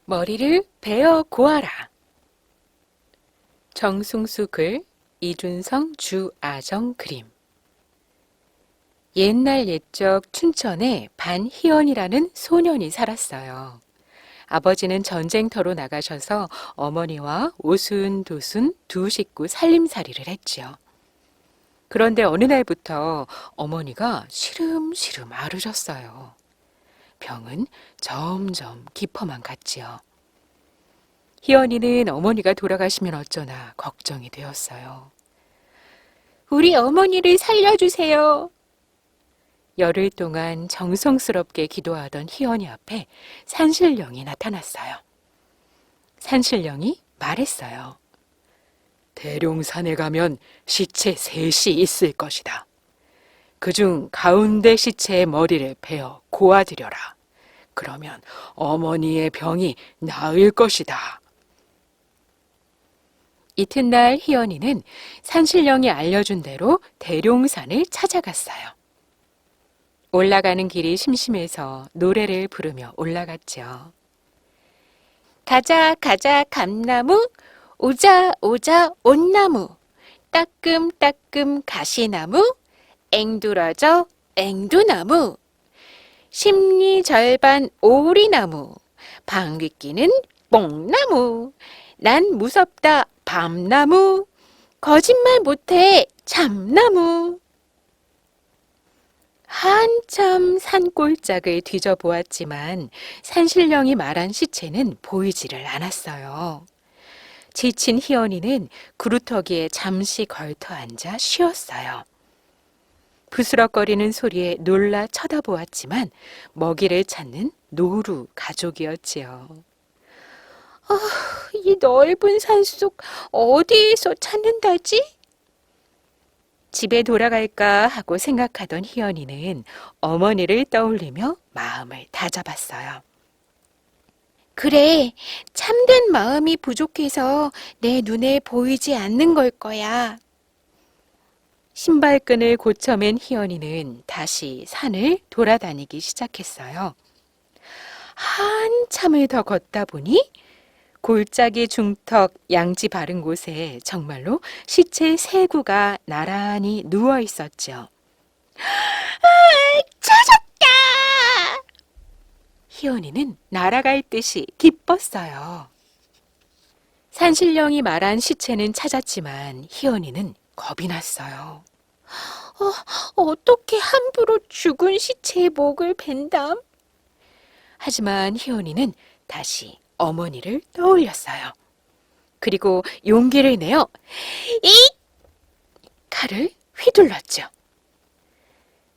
머리를 베어 고아라. 정승수 글, 이준성 주아정 그림. 옛날 옛적 춘천에 반희연이라는 소년이 살았어요. 아버지는 전쟁터로 나가셔서 어머니와 오순도순 두 식구 살림살이를 했지요. 그런데 어느 날부터 어머니가 시름시름 앓으셨어요. 병은 점점 깊어만 갔지요. 희연이는 어머니가 돌아가시면 어쩌나 걱정이 되었어요. 우리 어머니를 살려주세요. 열흘 동안 정성스럽게 기도하던 희연이 앞에 산신령이 나타났어요. 산신령이 말했어요. 대룡산에 가면 시체 셋이 있을 것이다. 그중 가운데 시체의 머리를 베어 고아드려라. 그러면 어머니의 병이 나을 것이다. 이튿날 희연이는 산신령이 알려준 대로 대룡산을 찾아갔어요. 올라가는 길이 심심해서 노래를 부르며 올라갔죠. 가자 가자 감나무, 오자 오자 온나무, 따끔따끔 가시나무, 앵두러져 앵두나무, 심리절반 오리나무, 방귀 뀌는 뽕나무, 난 무섭다 밤나무, 거짓말 못해 참나무. 한참 산골짝을 뒤져보았지만 산신령이 말한 시체는 보이지를 않았어요. 지친 희연이는 구루터기에 잠시 걸터 앉아 쉬었어요. 부스럭거리는 소리에 놀라 쳐다보았지만 먹이를 찾는 노루 가족이었지요. 이 넓은 산속 어디에서 찾는다지? 집에 돌아갈까 하고 생각하던 희연이는 어머니를 떠올리며 마음을 다잡았어요. 그래, 참된 마음이 부족해서 내 눈에 보이지 않는 걸 거야. 신발끈을 고쳐맨 희연이는 다시 산을 돌아다니기 시작했어요. 한참을 더 걷다 보니 골짜기 중턱 양지 바른 곳에 정말로 시체 세 구가 나란히 누워 있었죠. 찾았다! 희연이는 날아갈 듯이 기뻤어요. 산신령이 말한 시체는 찾았지만 희연이는 겁이 났어요. 어떻게 함부로 죽은 시체의 목을 벤담? 하지만 희연이는 다시 어머니를 떠올렸어요. 그리고 용기를 내어 이 칼을 휘둘렀죠.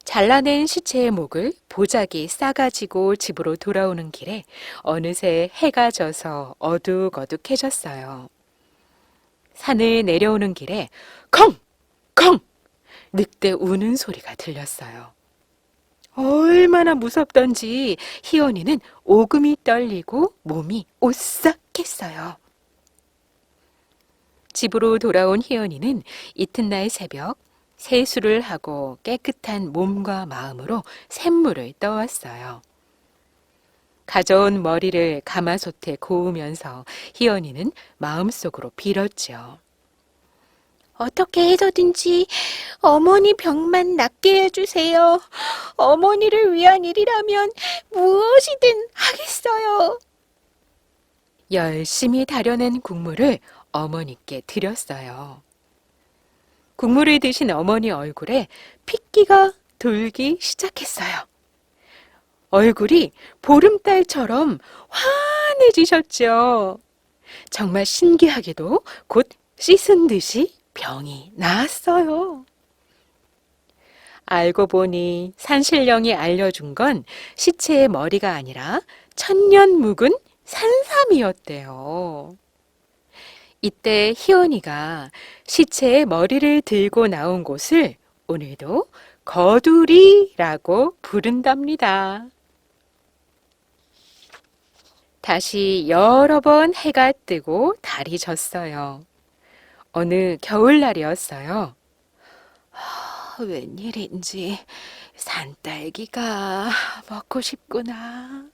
잘라낸 시체의 목을 보자기 싸가지고 집으로 돌아오는 길에 어느새 해가 져서 어둑어둑해졌어요. 산을 내려오는 길에 컹! 늑대 우는 소리가 들렸어요. 얼마나 무섭던지 희연이는 오금이 떨리고 몸이 오싹했어요. 집으로 돌아온 희연이는 이튿날 새벽 세수를 하고 깨끗한 몸과 마음으로 샘물을 떠왔어요. 가져온 머리를 가마솥에 고우면서 희연이는 마음속으로 빌었죠. 어떻게 해서든지 어머니 병만 낫게 해주세요. 어머니를 위한 일이라면 무엇이든 하겠어요. 열심히 다려낸 국물을 어머니께 드렸어요. 국물을 드신 어머니 얼굴에 핏기가 돌기 시작했어요. 얼굴이 보름달처럼 환해지셨죠. 정말 신기하게도 곧 씻은 듯이 병이 나았어요. 알고 보니 산신령이 알려준 건 시체의 머리가 아니라 천년 묵은 산삼이었대요. 이때 희연이가 시체의 머리를 들고 나온 곳을 오늘도 거두리라고 부른답니다. 다시 여러 번 해가 뜨고 달이 졌어요. 어느 겨울날이었어요. 웬일인지 산딸기가 먹고 싶구나.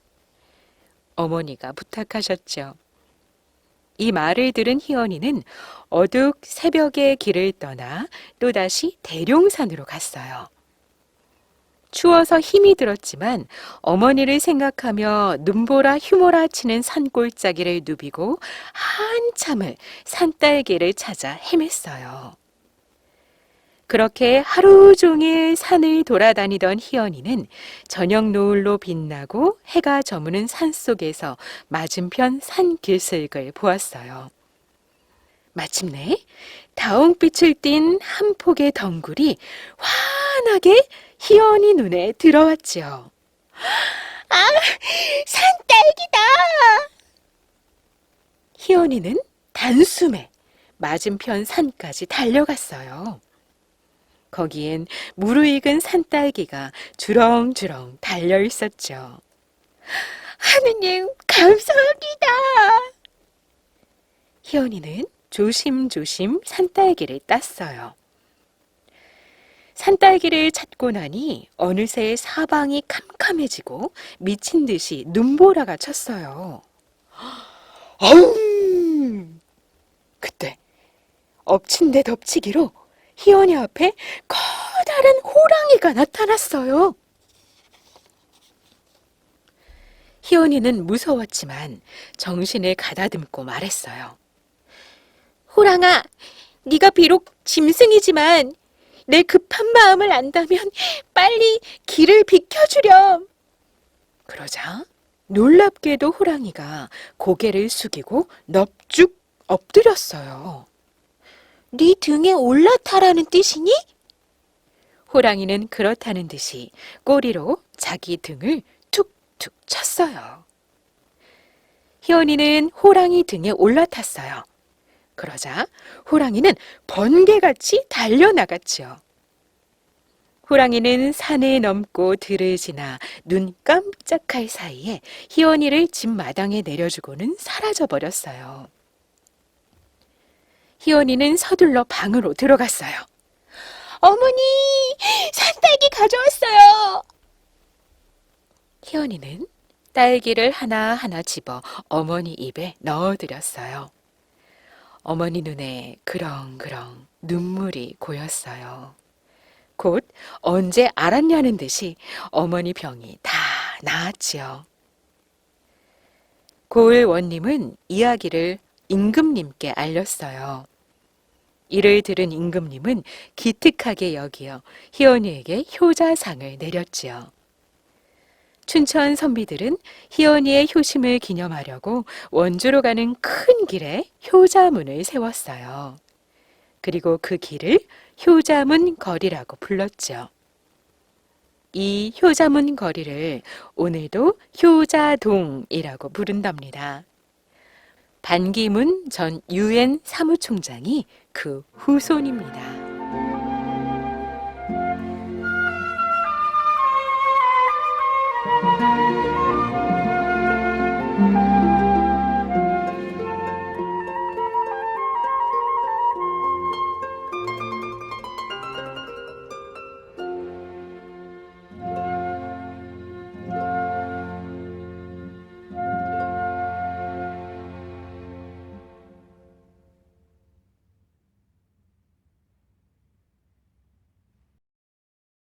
어머니가 부탁하셨죠. 이 말을 들은 희연이는 어둑 새벽에 길을 떠나 또다시 대룡산으로 갔어요. 추워서 힘이 들었지만 어머니를 생각하며 눈보라 휘몰아 치는 산골짜기를 누비고 한참을 산딸기를 찾아 헤맸어요. 그렇게 하루 종일 산을 돌아다니던 희연이는 저녁 노을로 빛나고 해가 저무는 산속에서 맞은편 산길슭을 보았어요. 마침내 다홍빛을 띤 한 폭의 덩굴이 환하게 희연이 눈에 들어왔지요. 아, 산딸기다! 희연이는 단숨에 맞은편 산까지 달려갔어요. 거기엔 무르익은 산딸기가 주렁주렁 달려 있었죠. 하느님, 감사합니다. 희연이는 조심조심 산딸기를 땄어요. 산딸기를 찾고 나니 어느새 사방이 캄캄해지고 미친 듯이 눈보라가 쳤어요. 아웅! 그때 엎친 데 덮치기로 희연이 앞에 커다란 호랑이가 나타났어요. 희연이는 무서웠지만 정신을 가다듬고 말했어요. 호랑아, 네가 비록 짐승이지만 내 급한 마음을 안다면 빨리 길을 비켜주렴. 그러자 놀랍게도 호랑이가 고개를 숙이고 넙죽 엎드렸어요. 네 등에 올라타라는 뜻이니? 호랑이는 그렇다는 듯이 꼬리로 자기 등을 툭툭 쳤어요. 희연이는 호랑이 등에 올라탔어요. 그러자 호랑이는 번개같이 달려나갔지요. 호랑이는 산을 넘고 들을 지나 눈 깜짝할 사이에 희연이를 집 마당에 내려주고는 사라져버렸어요. 희연이는 서둘러 방으로 들어갔어요. 어머니, 산딸기 가져왔어요. 희연이는 딸기를 하나하나 집어 어머니 입에 넣어드렸어요. 어머니 눈에 그렁그렁 눈물이 고였어요. 곧 언제 알았냐는 듯이 어머니 병이 다 나았지요. 고을 원님은 이야기를 임금님께 알렸어요. 이를 들은 임금님은 기특하게 여기어 희연이에게 효자상을 내렸지요. 춘천 선비들은 희연이의 효심을 기념하려고 원주로 가는 큰 길에 효자문을 세웠어요. 그리고 그 길을 효자문 거리라고 불렀죠. 이 효자문 거리를 오늘도 효자동이라고 부른답니다. 반기문 전 유엔 사무총장이 그 후손입니다.